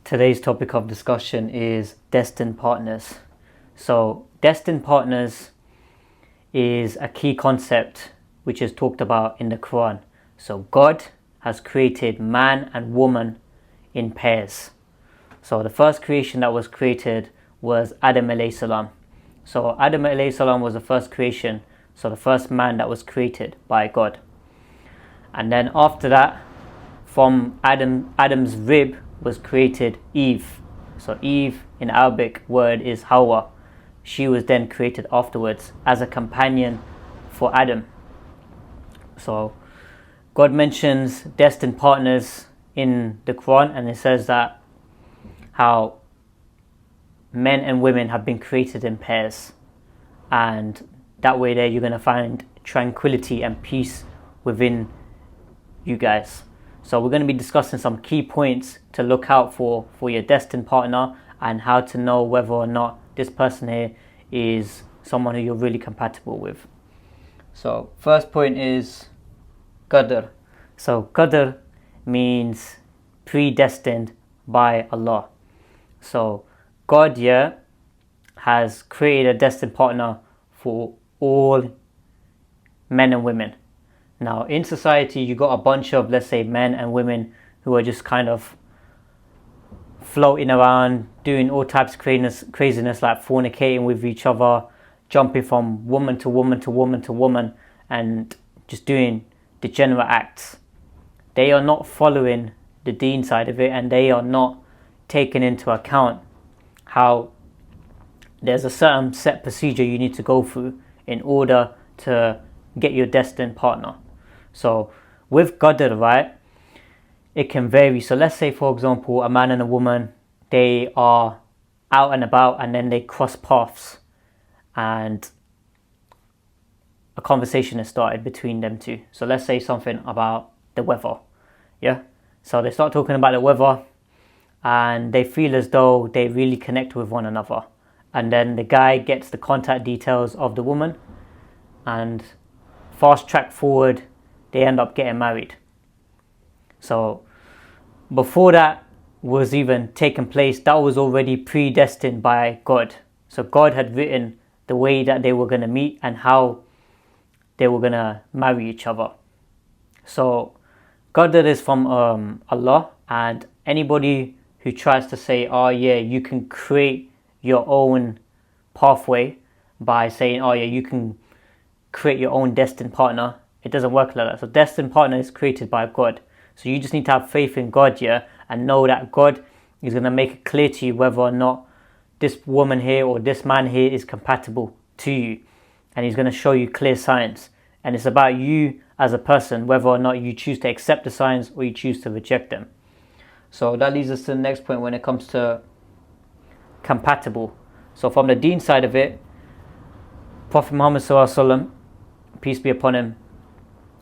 Today's topic of discussion is destined partners. So, destined partners is a key concept which is talked about in the Quran. So, God has created man and woman in pairs. So, the first creation that was created was Adam alayhi salam. So, Adam alayhi salam was the first creation, so the first man that was created by God. And then after that, from Adam's rib was created Eve. So Eve in Arabic word is Hawa. She was then created afterwards as a companion for Adam. So God mentions destined partners in the Quran, and it says that how men and women have been created in pairs, and that way there you're going to find tranquility and peace within you guys. So we're going to be discussing some key points to look out for your destined partner, and how to know whether or not this person here is someone who you're really compatible with. So first point is QADR. So QADR means predestined by Allah. So God here has created a destined partner for all men and women. Now, in society, you got a bunch of, let's say, men and women who are just kind of floating around, doing all types of craziness like fornicating with each other, jumping from woman to woman to woman to woman, and just doing degenerate acts. They are not following the deen side of it, and they are not taking into account how there's a certain set procedure you need to go through in order to get your destined partner. So with QADR, right, it can vary. So let's say, for example, a man and a woman, they are out and about, and then they cross paths, and a conversation is started between them two. So let's say something about the weather. Yeah. So they start talking about the weather, and they feel as though they really connect with one another. And then the guy gets the contact details of the woman, and fast track forward, they end up getting married. So before that was even taken place, that was already predestined by God. So God had written the way that they were going to meet and how they were going to marry each other. So God is from Allah, and anybody who tries to say, oh yeah, you can create your own pathway by saying, oh yeah, you can create your own destined partner, it doesn't work like that. So destined partner is created by God. So you just need to have faith in God here, and know that God is going to make it clear to you whether or not this woman here or this man here is compatible to you, and he's going to show you clear signs. And it's about you as a person whether or not you choose to accept the signs or you choose to reject them. So that leads us to the next point when it comes to compatible. So from the deen side of it, Prophet Muhammad sallallahu alaihi wasallam, peace be upon him,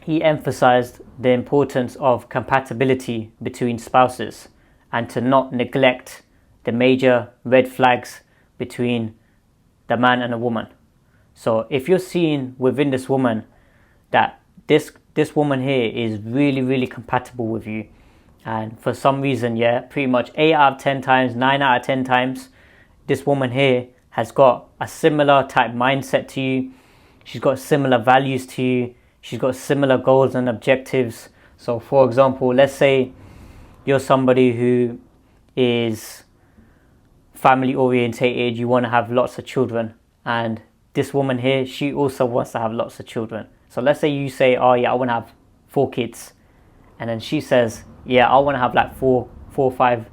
he emphasized the importance of compatibility between spouses, and to not neglect the major red flags between the man and a woman. So if you're seeing within this woman that this woman here is really, really compatible with you, and for some reason, yeah, pretty much 8 out of 10 times, 9 out of 10 times, this woman here has got a similar type mindset to you, she's got similar values to you, she's got similar goals and objectives. So for example, let's say you're somebody who is family orientated, you want to have lots of children, and this woman here, she also wants to have lots of children. So let's say you say, oh yeah, I want to have 4 kids, and then she says, yeah, I want to have like 4 or 5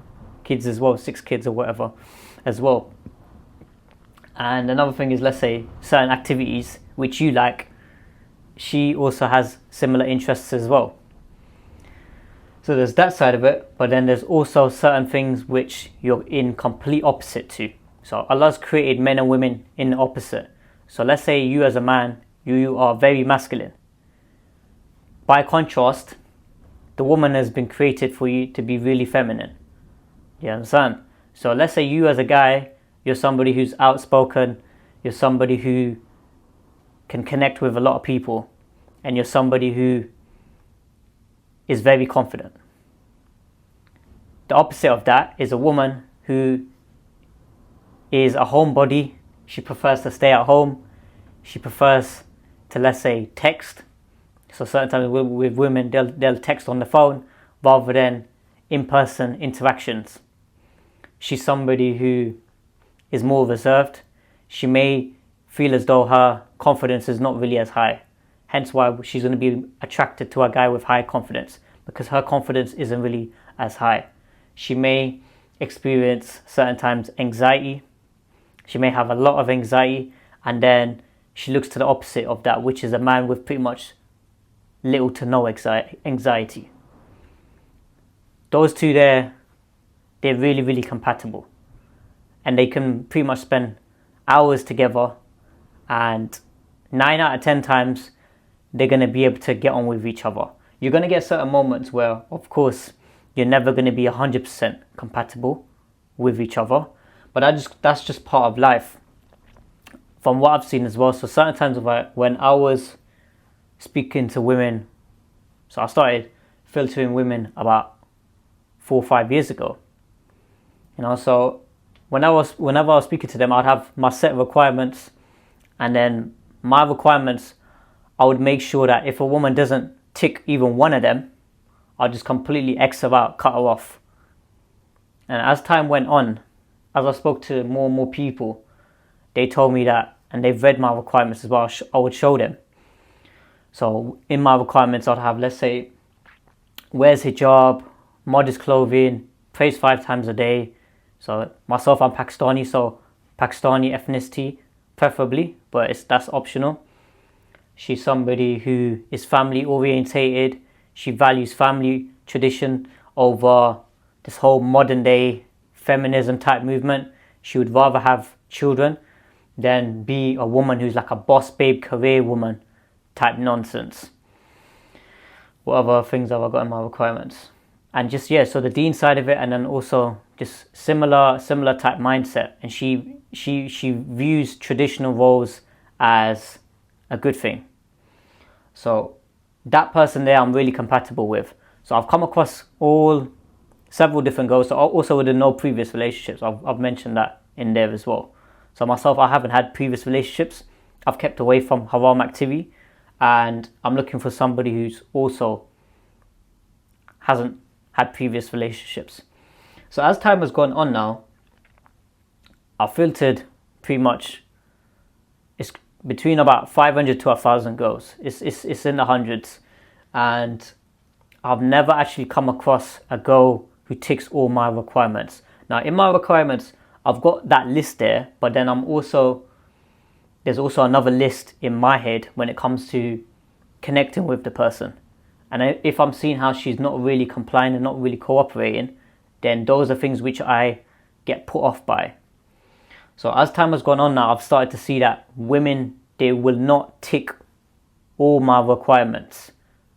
kids as well, 6 kids or whatever as well. And another thing is, let's say certain activities which you like, she also has similar interests as well. So there's that side of it, but then there's also certain things which you're in complete opposite to. So Allah's created men and women in the opposite. So let's say you as a man, you are very masculine. By contrast, the woman has been created for you to be really feminine. You understand? So let's say you as a guy, you're somebody who's outspoken, you're somebody who can connect with a lot of people, and you're somebody who is very confident. The opposite of that is a woman who is a homebody. She prefers to stay at home. She prefers to, let's say, text. So certain times with women, they'll text on the phone rather than in-person interactions. She's somebody who is more reserved. She may feel as though her confidence is not really as high. Hence why she's going to be attracted to a guy with high confidence, because her confidence isn't really as high. She may experience certain times anxiety. She may have a lot of anxiety, and then she looks to the opposite of that, which is a man with pretty much little to no anxiety. Those two they're really, really compatible. And they can pretty much spend hours together, and 9 out of 10 times they're going to be able to get on with each other. You're going to get certain moments where, of course, you're never going to be 100% compatible with each other, but that's just part of life from what I've seen as well. So certain times when I was speaking to women, so I started filtering women about 4 or 5 years ago, so whenever I was speaking to them, I'd have my set requirements, and then my requirements, I would make sure that if a woman doesn't tick even one of them, I'll just completely X her out, cut her off. And as time went on, as I spoke to more and more people, they told me that, and they've read my requirements as well, I would show them. So in my requirements, I'd have, let's say, wears hijab, modest clothing, prays 5 times a day. So myself, I'm Pakistani, so Pakistani ethnicity preferably, but that's optional. She's somebody who is family orientated. She values family tradition over this whole modern day feminism type movement. She would rather have children than be a woman who's like a boss babe career woman type nonsense. What other things have I got in my requirements? And just, so the Deen side of it, and then also just similar type mindset. And she views traditional roles as a good thing. So that person there I'm really compatible with. So I've come across several different girls. So also with the no previous relationships, I've mentioned that in there as well. So myself, I haven't had previous relationships. I've kept away from haram activity, and I'm looking for somebody who's also hasn't had previous relationships. So as time has gone on now, I've filtered pretty much, it's between about 500 to 1,000 girls. It's in the hundreds, and I've never actually come across a girl who ticks all my requirements. Now in my requirements, I've got that list there, but then there's also another list in my head when it comes to connecting with the person. And if I'm seeing how she's not really complying and not really cooperating, then those are things which I get put off by. So as time has gone on now, I've started to see that women, they will not tick all my requirements.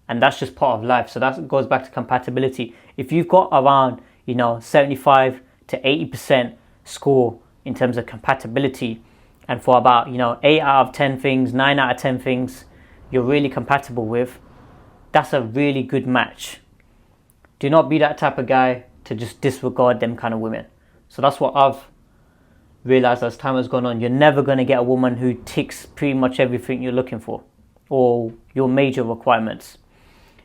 And that's just part of life. So that goes back to compatibility. If you've got around, 75 to 80% score in terms of compatibility, and for about, 8 out of 10 things, 9 out of 10 things you're really compatible with, that's a really good match. Do not be that type of guy to just disregard them kind of women. So that's what I've realized as time has gone on. You're never going to get a woman who ticks pretty much everything you're looking for or your major requirements.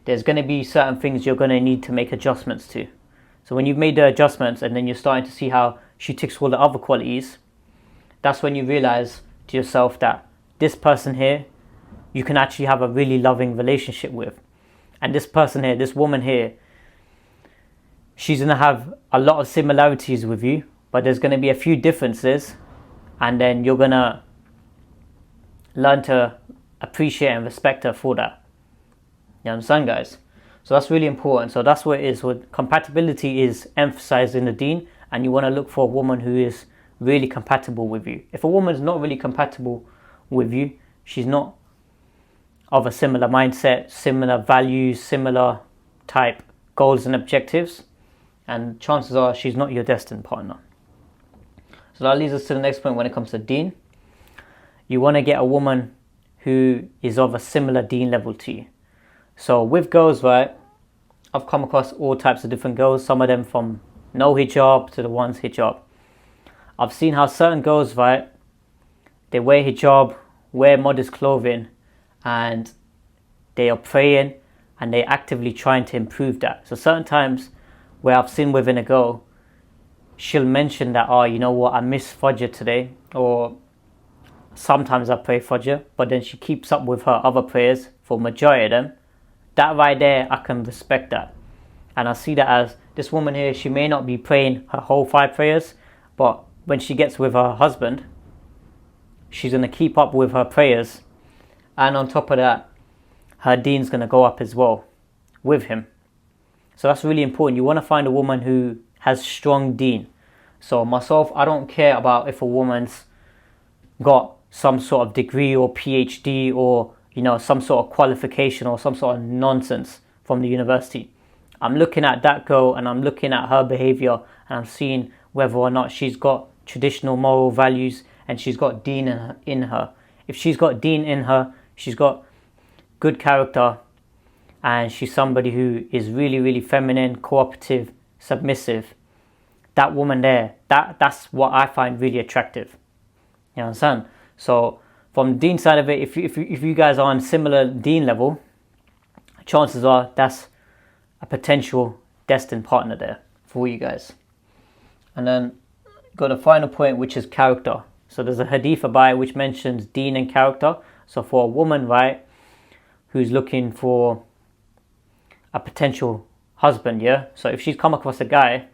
There's going to be certain things you're going to need to make adjustments to. So when you've made the adjustments and then you're starting to see how she ticks all the other qualities, that's when you realize to yourself that this person here, you can actually have a really loving relationship with. And this person here, this woman here, she's going to have a lot of similarities with you, but there's going to be a few differences, and then you're going to learn to appreciate and respect her for that. You understand, guys? So that's really important. So that's what it is. What compatibility is emphasized in the Deen, and you want to look for a woman who is really compatible with you. If a woman's not really compatible with you, she's not of a similar mindset, similar values, similar type goals and objectives, and chances are she's not your destined partner. So that leads us to the next point when it comes to Deen. You want to get a woman who is of a similar Deen level to you. So with girls, right, I've come across all types of different girls, some of them from no hijab to the ones hijab. I've seen how certain girls, right, they wear hijab, wear modest clothing, and they are praying and they're actively trying to improve that. So certain times where I've seen within a girl, she'll mention that, oh, you know what, I miss Fajr today, or sometimes I pray Fajr, but then she keeps up with her other prayers for majority of them. That right there, I can respect that. And I see that as this woman here, she may not be praying her whole 5 prayers, but when she gets with her husband, she's going to keep up with her prayers. And on top of that, her deen's going to go up as well with him. So that's really important. You want to find a woman who has strong deen. So myself, I don't care about if a woman's got some sort of degree or PhD or, you know, some sort of qualification or some sort of nonsense from the university. I'm looking at that girl and I'm looking at her behavior and I'm seeing whether or not she's got traditional moral values and she's got deen in her. If she's got deen in her, she's got good character, and she's somebody who is really, really feminine, cooperative, submissive, that woman there, that's what I find really attractive. You understand? So from the deen side of it, if you guys are on similar deen level, chances are that's a potential destined partner there for you guys. And then got a final point, which is character. So there's a hadith about it which mentions deen and character. So for a woman, right, who's looking for a potential husband, yeah? So if she's come across a guy,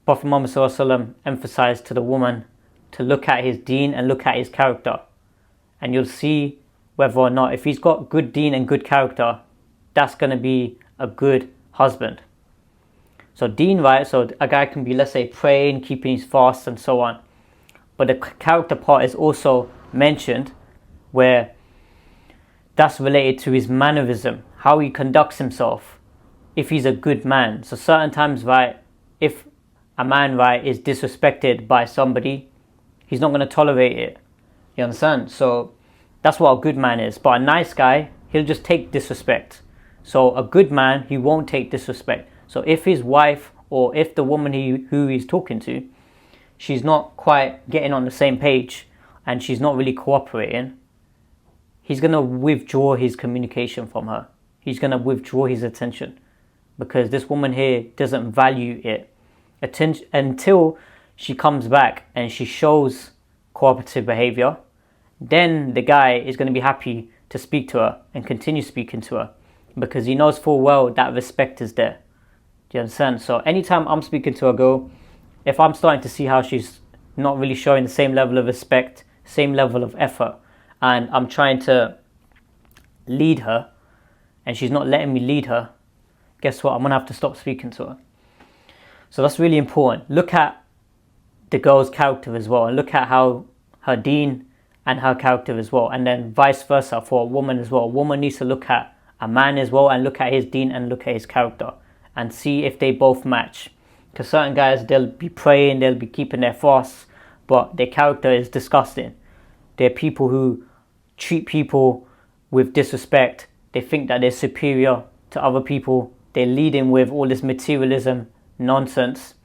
Prophet Muhammad ﷺ emphasized to the woman to look at his deen and look at his character. And you'll see whether or not, if he's got good deen and good character, that's going to be a good husband. So deen, right, so a guy can be, let's say, praying, keeping his fasts and so on. But the character part is also mentioned, where that's related to his mannerism, how he conducts himself, if he's a good man. So certain times, right, if a man, right, is disrespected by somebody, he's not going to tolerate it. You understand? So that's what a good man is. But a nice guy, he'll just take disrespect. So a good man, he won't take disrespect. So if his wife or if the woman who he's talking to, she's not quite getting on the same page and she's not really cooperating, he's going to withdraw his communication from her. He's going to withdraw his attention because this woman here doesn't value it. Until she comes back and she shows cooperative behavior, then the guy is going to be happy to speak to her and continue speaking to her because he knows full well that respect is there. Do you understand? So anytime I'm speaking to a girl, if I'm starting to see how she's not really showing the same level of respect, same level of effort, and I'm trying to lead her and she's not letting me lead her, guess what? I'm going to have to stop speaking to her. So that's really important. Look at the girl's character as well, and look at how her deen and her character as well, and then vice versa for a woman as well. A woman needs to look at a man as well and look at his deen and look at his character and see if they both match. Because certain guys, they'll be praying, they'll be keeping their fasts, but their character is disgusting. They're people who treat people with disrespect. They think that they're superior to other people. They're leading with all this materialism nonsense.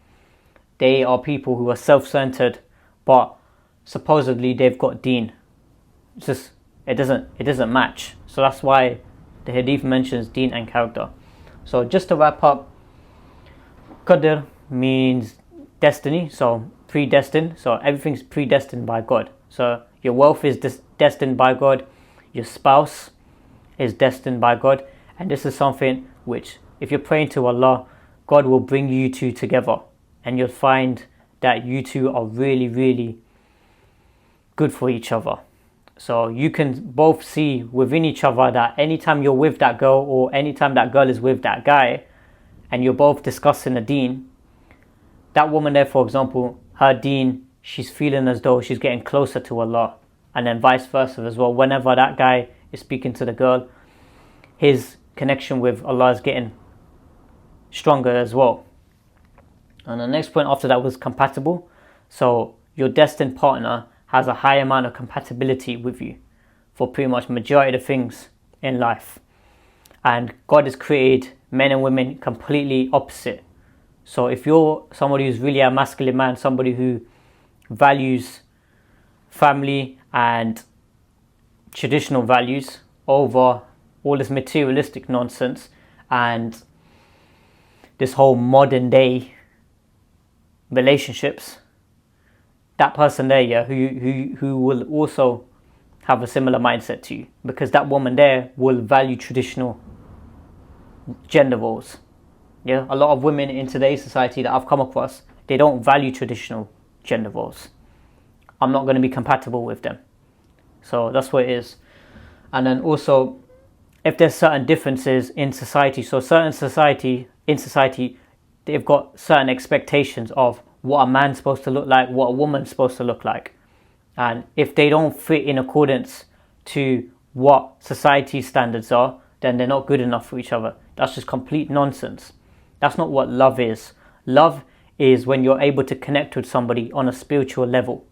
They are people who are self-centered, but supposedly they've got deen. It's just, it doesn't match. So that's why the hadith mentions deen and character. So just to wrap up, QADR means destiny, so predestined. So everything's predestined by God. So your wealth is destined by God, your spouse is destined by God, and this is something which, if you're praying to Allah, God will bring you two together, and you'll find that you two are really, really good for each other. So you can both see within each other that anytime you're with that girl or anytime that girl is with that guy and you're both discussing the deen, that woman there, for example, her deen, she's feeling as though she's getting closer to Allah, and then vice versa as well. Whenever that guy is speaking to the girl, his connection with Allah is getting stronger as well. And the next point after that was compatible. So your destined partner has a high amount of compatibility with you for pretty much majority of things in life. And God has created men and women completely opposite. So if you're somebody who's really a masculine man, somebody who values family and traditional values over all this materialistic nonsense and this whole modern day relationships, that person there, yeah, who will also have a similar mindset to you, because that woman there will value traditional gender roles. Yeah, a lot of women in today's society that I've come across, they don't value traditional gender roles. I'm not going to be compatible with them. So that's what it is. And then also, if there's certain differences in society, so in society, they've got certain expectations of what a man's supposed to look like, what a woman's supposed to look like. And if they don't fit in accordance to what society's standards are, then they're not good enough for each other. That's just complete nonsense. That's not what love is. Love is when you're able to connect with somebody on a spiritual level.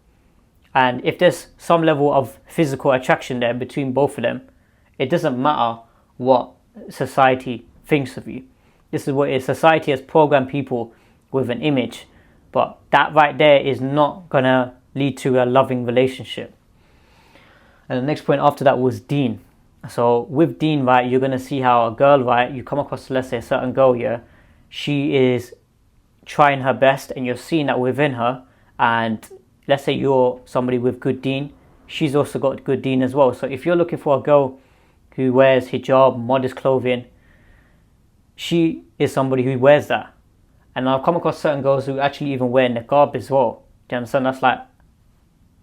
And if there's some level of physical attraction there between both of them, it doesn't matter what society thinks of you. This is what it is. Society has programmed people with an image, but that right there is not going to lead to a loving relationship. And the next point after that was Dean. So with Dean, right, you're going to see how a girl, right, you come across, let's say, a certain girl here, she is trying her best and you're seeing that within her. And let's say you're somebody with good Deen, she's also got good Deen as well. So if you're looking for a girl who wears hijab, modest clothing, she is somebody who wears that. And I've come across certain girls who actually even wear niqab as well. Do you understand? That's like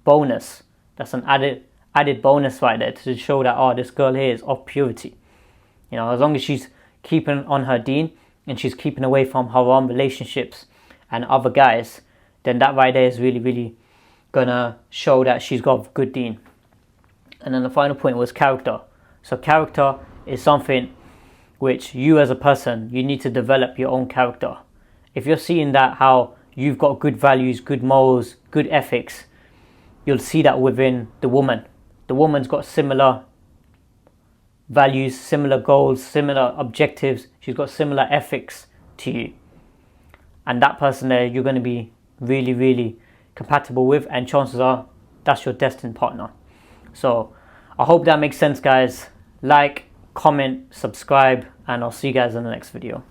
bonus. That's an added bonus right there to show that, oh, this girl here is of purity. You know, as long as she's keeping on her Deen and she's keeping away from haram relationships and other guys, then that right there is really, really gonna show that she's got good Deen. And then the final point was character. So character is something which you as a person, you need to develop your own character. If you're seeing that how you've got good values, good morals, good ethics, you'll see that within the woman. The woman's got similar values, similar goals, similar objectives. She's got similar ethics to you. And that person there, you're going to be really, really compatible with, and chances are that's your destined partner. So I hope that makes sense, guys. Like, comment, subscribe, and I'll see you guys in the next video.